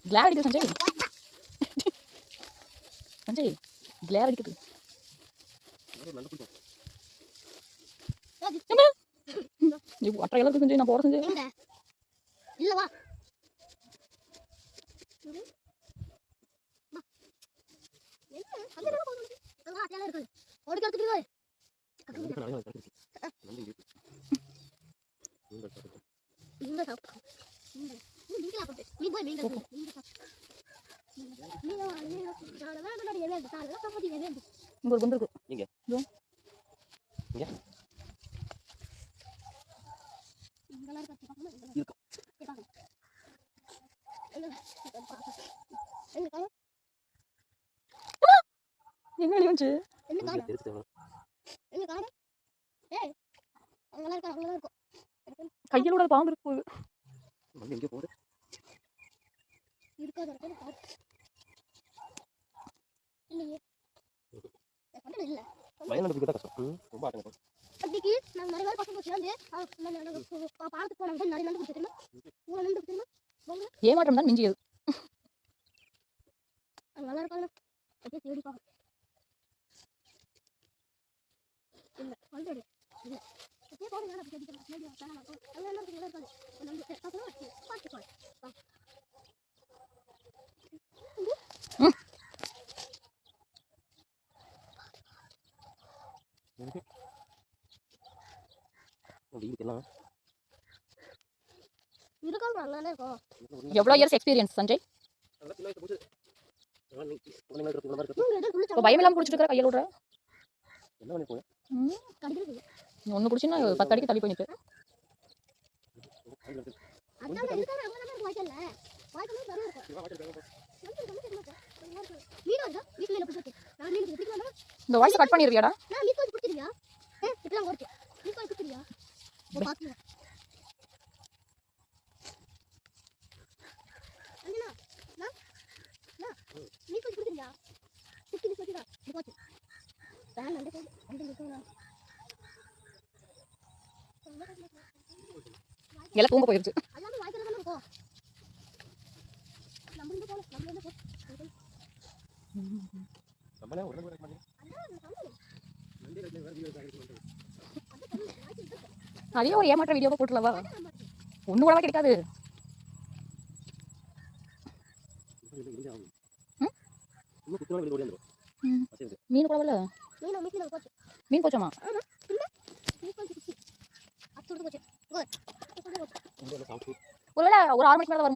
கிளார் அடிக்குது சஞ்சய். சஞ்சய் கிளார் அடிக்குது. நீ அட்டை எல்லாம் சஞ்சய் நான் போற சஞ்சய். இல்ல வா. இங்க ஒரு குண்டு இருக்கு. இங்க இங்க எங்க வெளிய வந்துச்சு? கையிலோட பாம்பு இருக்கு. எங்க போகுது? வயநாடு தான் கஷ்டம். ரொம்ப ஆட்டங்க. அன்னைக்கு நாங்க நிறைய பேர் பசங்க சேர்ந்து பார்த்து போனாங்க. நிறைய நண்டு பிடிச்சிருமா நண்டு பிடிச்சிருமா ஏமாற்றம் தான் மிஞ்சியது. நல்லா இருக்காங்க. அப்படியே தேடி பார்க்க இல்லை ஆல்ரெடி இல்லை அப்படியே போடுங்க. அப்படி தேடிக்கலாம். அங்கே என்ன இருக்கு? நல்லா இருக்காது. நண்டு பார்த்து இருக்காங்க. நல்லாவே இருக்கும். எவ்வளவு இயர்ஸ் எக்ஸ்பீரியன்ஸ் சஞ்சய்? பயம் இல்லாம குடிச்சிட்டு இருக்க கையில விடுற. ஒண்ணு குடிச்சுன்னா 10 அடிக்கு தள்ளி போயிட்டு. இந்த வாய்ஸ் கட் பண்ணிருவியாடா? எல்லாம் தூங்க போயிருச்சு. அதே ஒரு ஏமாற்ற வீடியோவை போட்டுலவா? ஒண்ணு கூடவா கிடைக்காது. மீன் கூடவா? மீன் போச்சோமா? ஒருவேளை ஒரு 6 மணிக்கு மேல வரும்.